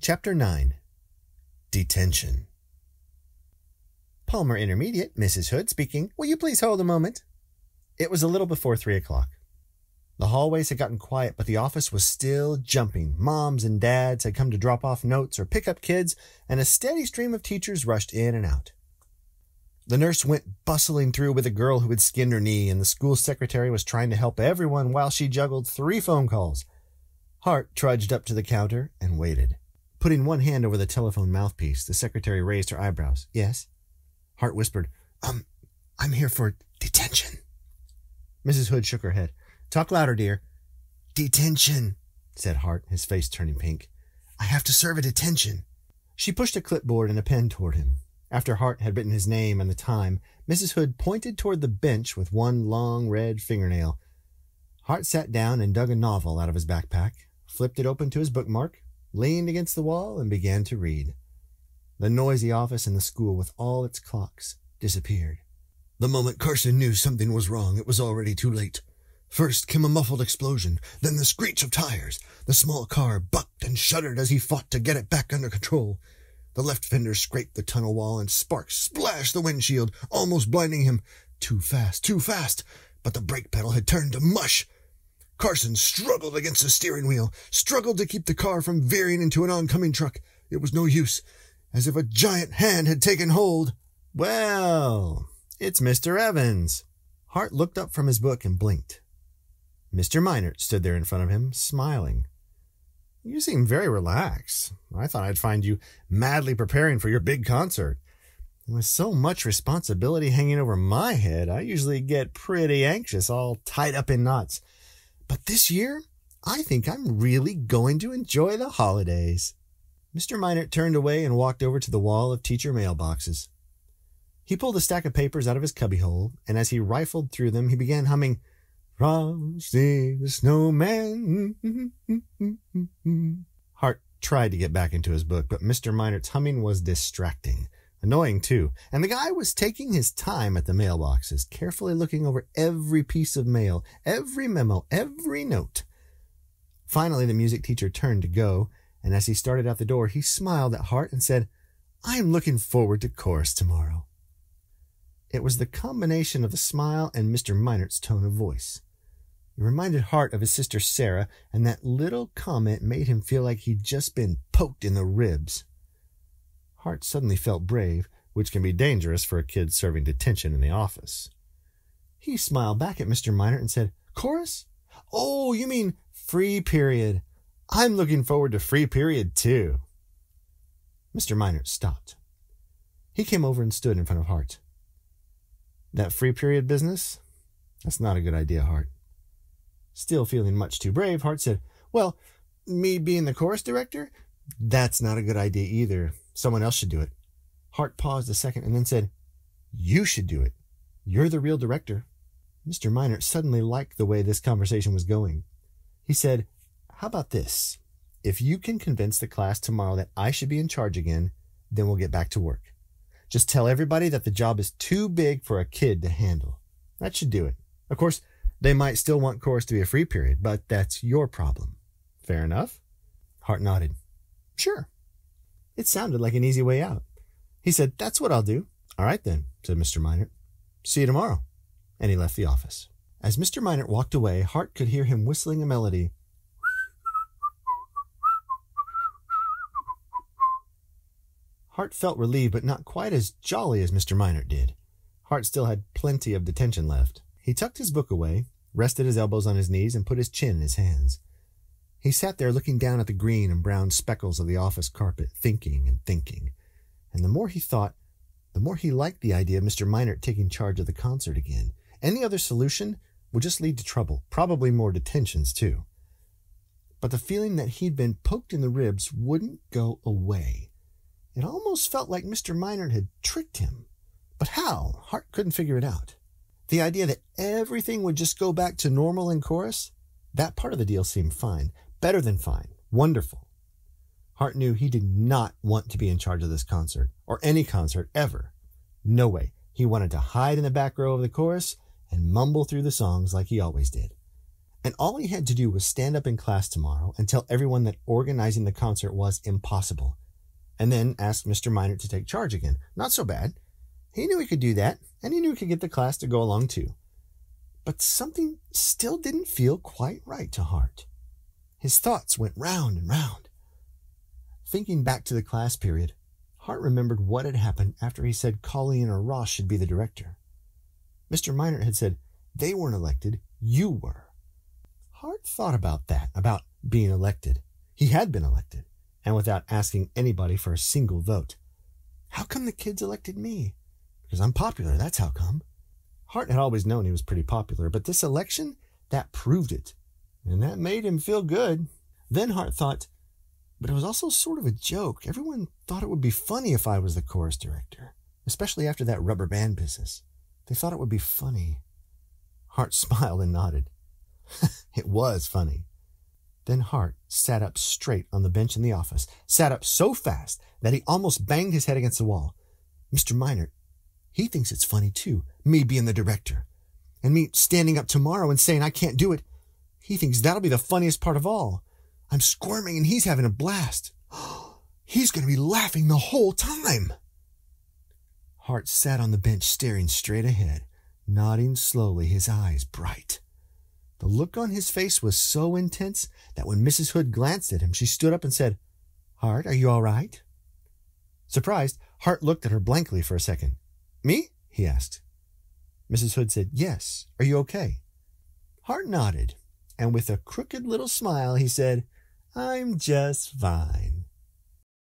Chapter 9. Detention. Palmer Intermediate, Mrs. Hood speaking. Will you please hold a moment? It was a little before 3 o'clock. The hallways had gotten quiet, but the office was still jumping. Moms and dads had come to drop off notes or pick up kids, and a steady stream of teachers rushed in and out. The nurse went bustling through with a girl who had skinned her knee, and the school secretary was trying to help everyone while she juggled 3 phone calls. Hart trudged up to the counter and waited. Putting one hand over the telephone mouthpiece, the secretary raised her eyebrows. Yes? Hart whispered, I'm here for detention. Mrs. Hood shook her head. Talk louder, dear. Detention, said Hart, his face turning pink. I have to serve a detention. She pushed a clipboard and a pen toward him. After Hart had written his name and the time, Mrs. Hood pointed toward the bench with one long red fingernail. Hart sat down and dug a novel out of his backpack, flipped it open to his bookmark, leaned against the wall, and began to read. The noisy office in the school with all its clocks disappeared. The moment Carson knew something was wrong, it was already too late. First came a muffled explosion, then the screech of tires. The small car bucked and shuddered as he fought to get it back under control. The left fender scraped the tunnel wall and sparks splashed the windshield, almost blinding him. Too fast, but the brake pedal had turned to mush. Carson struggled against the steering wheel, struggled to keep the car from veering into an oncoming truck. It was no use, as if a giant hand had taken hold. Well, it's Mr. Evans. Hart looked up from his book and blinked. Mr. Minert stood there in front of him, smiling. You seem very relaxed. I thought I'd find you madly preparing for your big concert. With so much responsibility hanging over my head, I usually get pretty anxious, all tied up in knots. But this year, I think I'm really going to enjoy the holidays. Mr. Minert turned away and walked over to the wall of teacher mailboxes. He pulled a stack of papers out of his cubbyhole, and as he rifled through them, he began humming, Frosty the Snowman. Hart tried to get back into his book, but Mr. Minert's humming was distracting. Annoying, too. And the guy was taking his time at the mailboxes, carefully looking over every piece of mail, every memo, every note. Finally, the music teacher turned to go, and as he started out the door, he smiled at Hart and said, I am looking forward to chorus tomorrow. It was the combination of the smile and Mr. Minert's tone of voice. It reminded Hart of his sister Sarah, and that little comment made him feel like he'd just been poked in the ribs. Hart suddenly felt brave, which can be dangerous for a kid serving detention in the office. He smiled back at Mr. Minert and said, Chorus? Oh, you mean free period. I'm looking forward to free period, too. Mr. Minert stopped. He came over and stood in front of Hart. That free period business? That's not a good idea, Hart. Still feeling much too brave, Hart said, Well, me being the chorus director? That's not a good idea either. Someone else should do it. Hart paused a second and then said, You should do it. You're the real director. Mr. Minert suddenly liked the way this conversation was going. He said, How about this? If you can convince the class tomorrow that I should be in charge again, then we'll get back to work. Just tell everybody that the job is too big for a kid to handle. That should do it. Of course, they might still want chorus to be a free period, but that's your problem. Fair enough? Hart nodded. Sure. It sounded like an easy way out. He said, That's what I'll do. All right then, said Mr. Minert. See you tomorrow. And he left the office. As Mr. Minert walked away, Hart could hear him whistling a melody. Hart felt relieved, but not quite as jolly as Mr. Minert did. Hart still had plenty of detention left. He tucked his book away, rested his elbows on his knees, and put his chin in his hands. He sat there looking down at the green and brown speckles of the office carpet, thinking and thinking. And the more he thought, the more he liked the idea of Mr. Minert taking charge of the concert again. Any other solution would just lead to trouble, probably more detentions, too. But the feeling that he'd been poked in the ribs wouldn't go away. It almost felt like Mr. Minert had tricked him. But how? Hart couldn't figure it out. The idea that everything would just go back to normal in chorus, that part of the deal seemed fine. Better than fine. Wonderful. Hart knew he did not want to be in charge of this concert, or any concert ever. No way. He wanted to hide in the back row of the chorus and mumble through the songs like he always did. And all he had to do was stand up in class tomorrow and tell everyone that organizing the concert was impossible, and then ask Mr. Minor to take charge again. Not so bad. He knew he could do that, and he knew he could get the class to go along too. But something still didn't feel quite right to Hart. His thoughts went round and round. Thinking back to the class period, Hart remembered what had happened after he said Colleen or Ross should be the director. Mr. Minor had said, "They weren't elected, you were." Hart thought about that, about being elected. He had been elected, and without asking anybody for a single vote. How come the kids elected me? Because I'm popular, that's how come. Hart had always known he was pretty popular, but this election, that proved it. And that made him feel good. Then Hart thought, but it was also sort of a joke. Everyone thought it would be funny if I was the chorus director, especially after that rubber band business. They thought it would be funny. Hart smiled and nodded. It was funny. Then Hart sat up straight on the bench in the office, sat up so fast that he almost banged his head against the wall. Mr. Minor, he thinks it's funny too, me being the director. And me standing up tomorrow and saying I can't do it. He thinks that'll be the funniest part of all. I'm squirming and he's having a blast. He's going to be laughing the whole time. Hart sat on the bench staring straight ahead, nodding slowly, his eyes bright. The look on his face was so intense that when Mrs. Hood glanced at him, she stood up and said, "Hart, are you all right?" Surprised, Hart looked at her blankly for a second. "Me?" he asked. Mrs. Hood said, "Yes. Are you okay?" Hart nodded, and with a crooked little smile, he said, "I'm just fine."